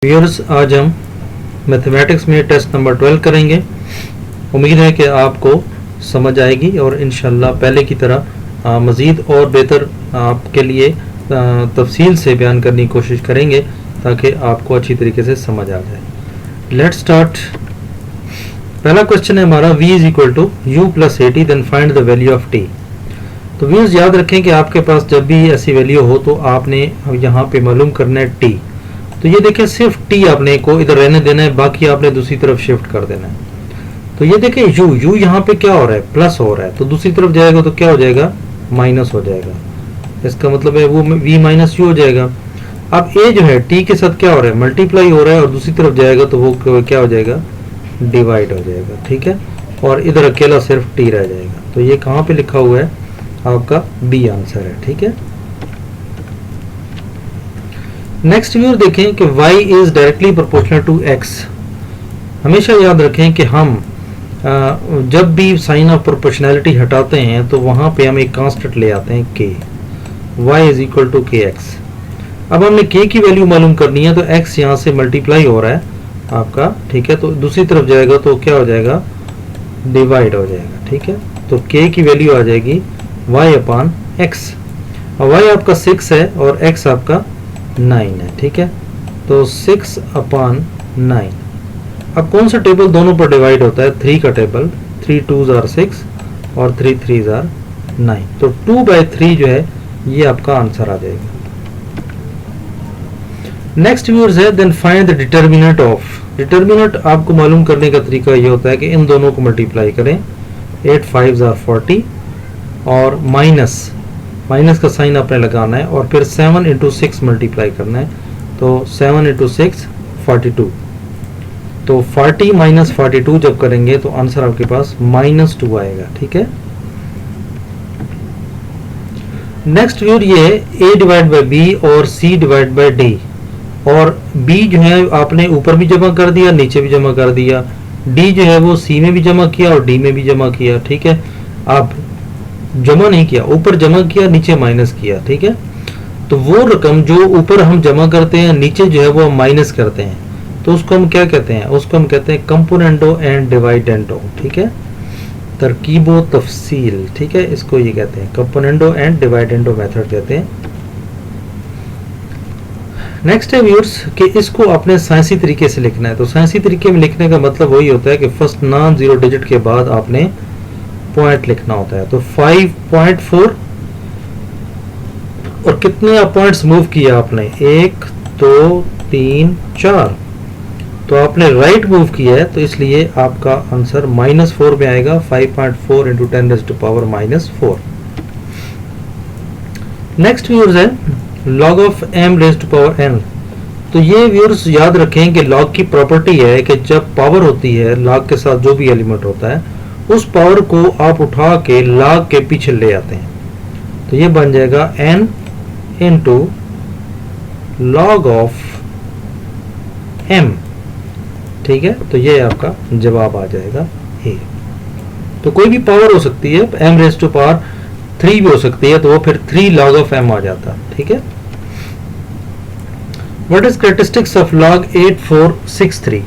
Viewers, आज हम mathematics में टेस्ट नंबर 12 करेंगे। उम्मीद है कि आपको समझ आएगी और इंशाल्लाह पहले की तरह मज़ीद और बेहतर आपके लिए तफसील से बयान करने की कोशिश करेंगे ताकि आपको अच्छी तरीके से समझ आ जाए। Let's start. पहला क्वेश्चन है हमारा v is equal to u plus a t then find the value of t. तो व्यूअर्स याद रखें कि आपके पास जब भी ऐसी वैल्यू हो तो आपने यहाँ पे मालूम करना है टी। तो ये देखें सिर्फ टी आपने को इधर रहने देना है, बाकी आपने दूसरी तरफ शिफ्ट कर देना है। तो ये देखें यू यहाँ पे क्या हो रहा है, प्लस हो रहा है, तो दूसरी तरफ जाएगा तो क्या हो जाएगा, माइनस हो जाएगा। इसका मतलब है वो v माइनस यू हो जाएगा। अब ए जो है टी के साथ क्या हो रहा है, मल्टीप्लाई हो रहा है और दूसरी तरफ जाएगा तो वो क्या हो जाएगा, डिवाइड हो जाएगा। ठीक है, और इधर अकेला सिर्फ टी रह जाएगा। तो ये कहाँ पे लिखा हुआ है, आपका बी आंसर है। ठीक है, नेक्स्ट व्यूअर देखें कि y is directly proportional to x। हमेशा याद रखें कि हम जब भी साइन ऑफ प्रोपोर्शनैलिटी हटाते हैं तो वहां पे हम एक कांस्टेंट ले आते हैं k, y is equal to k x. अब हमने k की वैल्यू मालूम करनी है तो x यहाँ से मल्टीप्लाई हो रहा है आपका। ठीक है, तो दूसरी तरफ जाएगा तो क्या हो जाएगा, डिवाइड हो जाएगा। ठीक है, तो k की वैल्यू आ जाएगी y अपान x। y आपका 6 है और x आपका 9 है। ठीक है, तो 6 अपान 9। अब कौन सा टेबल दोनों पर डिवाइड होता है, 3 का टेबल, 3 2s आर 6 और 3 3s आर 9। तो 2/3 जो है ये आपका आंसर आ जाएगा। नेक्स्ट व्यूअर्स है then find the determinant of. Determinant आपको मालूम करने का तरीका ये होता है कि इन दोनों को मल्टीप्लाई करें, 8 5s आर 40 और माइनस का साइन आपने लगाना है और फिर 7 इंटू 6 मल्टीप्लाई करना है। तो 7 इंटू 6 42। तो 40 माइनस 42 जब करेंगे तो आंसर आपके पास -2 आएगा। ठीक है, नेक्स्ट व्यूअर ये a डिवाइड बाई बी और c डिवाइड बाई डी। और b जो है आपने ऊपर भी जमा कर दिया, नीचे भी जमा कर दिया, d जो है वो c में भी जमा किया और d में भी जमा किया। ठीक है, आप जमा नहीं किया, ऊपर जमा किया, नीचे माइनस किया। ठीक है, तो वो रकम जो ऊपर हम जमा करते हैं नीचे जो है वो हम माइनस करते हैं, तो उसको हम क्या कहते हैं, उसको हम कहते हैं कंपोनेंडो एंड डिवाइडेंडो। ठीक है, तरकीबो तफसील। ठीक है, इसको ये कहते हैं कंपोनेंडो एंड डिवाइडेंडो मेथड कहते हैं। नेक्स्ट है व्यूअर्स कि इसको अपने साइंसी तरीके से लिखना है। तो साइंसी तरीके में लिखने का मतलब वही होता है कि फर्स्ट नॉन जीरो डिजिट के बाद आपने पॉइंट लिखना होता है। तो 5.4 और कितने पॉइंट्स मूव किया आपने, 1 2 3 4, तो आपने राइट मूव किया है तो इसलिए आपका आंसर -4 में आएगा। 5.4 इंटू 10⁻⁻4। नेक्स्ट व्यूअर्स है log ऑफ m⁻n। तो ये व्यूअर्स याद रखें कि log की प्रॉपर्टी है कि जब पावर होती है log के साथ जो भी एलिमेंट होता है उस पावर को आप उठा के log के पीछे ले आते हैं। तो ये बन जाएगा n into log of m। ठीक है, तो ये आपका जवाब आ जाएगा a। तो कोई भी पावर हो सकती है, m⁻3 भी हो सकती है, तो वो फिर 3 log ऑफ m आ जाता। ठीक है, what is characteristics of log 8463।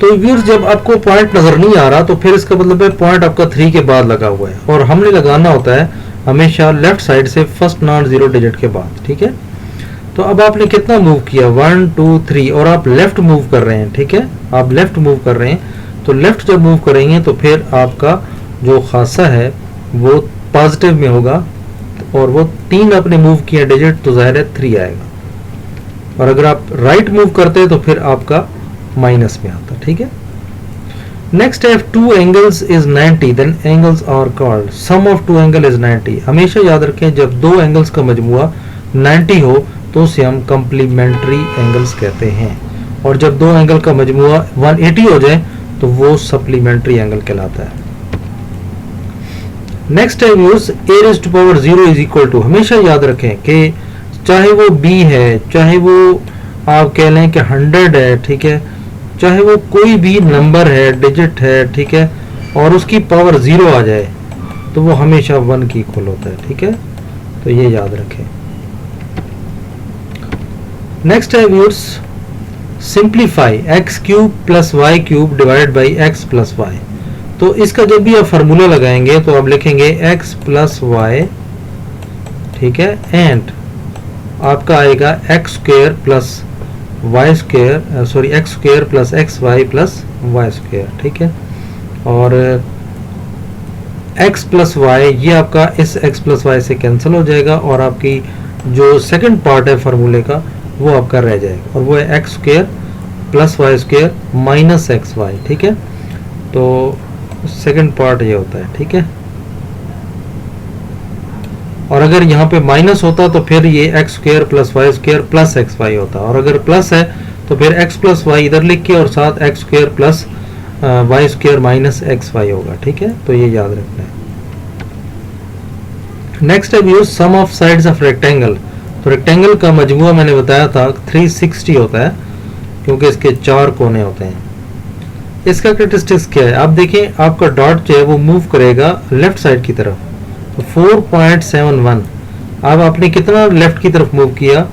तो व्यूअर्स जब आपको पॉइंट नजर नहीं आ रहा तो फिर इसका मतलब है पॉइंट आपका 3 के बाद लगा हुआ है और हमने लगाना होता है हमेशा लेफ्ट साइड से फर्स्ट नॉन जीरो डिजिट के बाद। ठीक है, तो अब आपने कितना मूव किया, 1 2 3 और आप लेफ्ट मूव कर रहे हैं। ठीक है, आप लेफ्ट मूव कर रहे हैं, तो लेफ्ट जब मूव करेंगे तो फिर आपका जो खासा है वो पॉजिटिव में होगा और वो 3 आपने मूव किया डिजिट तो जाहिर है 3 आएगा। और अगर आप राइट मूव करते हैं तो फिर आपका माइनस में आता। ठीक है, नेक्स्ट है if two angles is 90 then angles are called sum of two angle is 90। हमेशा याद रखें जब दो एंगल्स का मजमुआ 90 हो तो उसे हम कंप्लीमेंट्री एंगल्स कहते हैं, और जब दो एंगल का मजमुआ 180 हो जाए तो वो सप्लीमेंट्री एंगल कहलाता है। नेक्स्ट है viewers a⁻0 is equal to. हमेशा याद रखें कि चाहे वो b है, चाहे वो आप कह लें कि 100 है, ठीक है, चाहे वो कोई भी नंबर है, डिजिट है, ठीक है, और उसकी पावर 0 आ जाए तो वो हमेशा 1 की इक्वल होता है। ठीक है, तो ये याद रखें। नेक्स्ट है viewers simplify x cube plus y cube divided by x plus y. तो इसका जब भी आप फार्मूला लगाएंगे तो आप लिखेंगे एक्स प्लस वाई, ठीक है, एंड आपका आएगा x square plus y square, sorry x square plus x y plus y square, ठीक है। और x प्लस वाई ये आपका इस x प्लस वाई से कैंसिल हो जाएगा और आपकी जो सेकंड पार्ट है फार्मूले का वो आपका रह जाएगा और वो है x square plus y square minus x y, ठीक है। तो सेकंड पार्ट ये होता है, ठीक है। और अगर यहाँ पे माइनस होता तो फिर ये x square plus y square plus x y होता, और अगर प्लस है तो फिर एक्स प्लस वाई इधर लिख के और साथ x square plus y square minus x y होगा, ठीक है। तो ये याद रखना है। नेक्स्ट है use sum of sides of rectangle. तो रेक्टेंगल का मजमुआ मैंने बताया था 360 होता है क्योंकि इसके 4 कोने होते हैं। इसका कैरेक्टरिस्टिक्स क्या है, आप देखें आपका डॉट जो है वो मूव करेगा लेफ्ट साइड की तरफ, तो 4.71। अब आपने कितना लेफ्ट की तरफ मूव किया,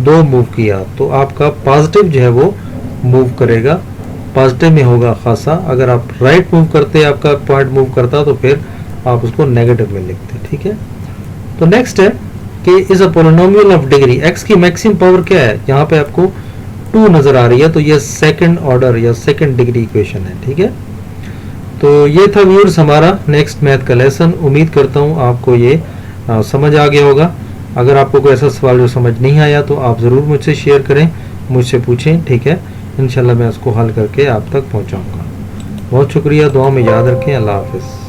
2 मूव किया, तो आपका पॉजिटिव जो है वो मूव करेगा, पॉजिटिव में होगा खासा। अगर आप राइट मूव करते, आपका पॉइंट मूव करता, तो फिर आप उसको नेगेटिव में लिखते, ठीक है। तो नेक्स्ट है कि is a polynomial of degree, x की मैक्सिमम पावर क्या है, यहाँ पे आपको 2 नजर आ रही है, तो ये सेकंड ऑर्डर या सेकंड डिग्री इक्वेशन है, ठीक है। तो ये था व्यूअर्स हमारा नेक्स्ट मैथ का लेसन। उम्मीद करता हूँ आपको ये समझ आ गया होगा। अगर आपको कोई ऐसा सवाल जो समझ नहीं आया तो आप ज़रूर मुझसे शेयर करें, मुझसे पूछें, ठीक है। इंशाल्लाह मैं उसको हल करके आप तक पहुँचाऊँगा। बहुत शुक्रिया, दुआ में याद रखें। अल्लाह हाफिज़।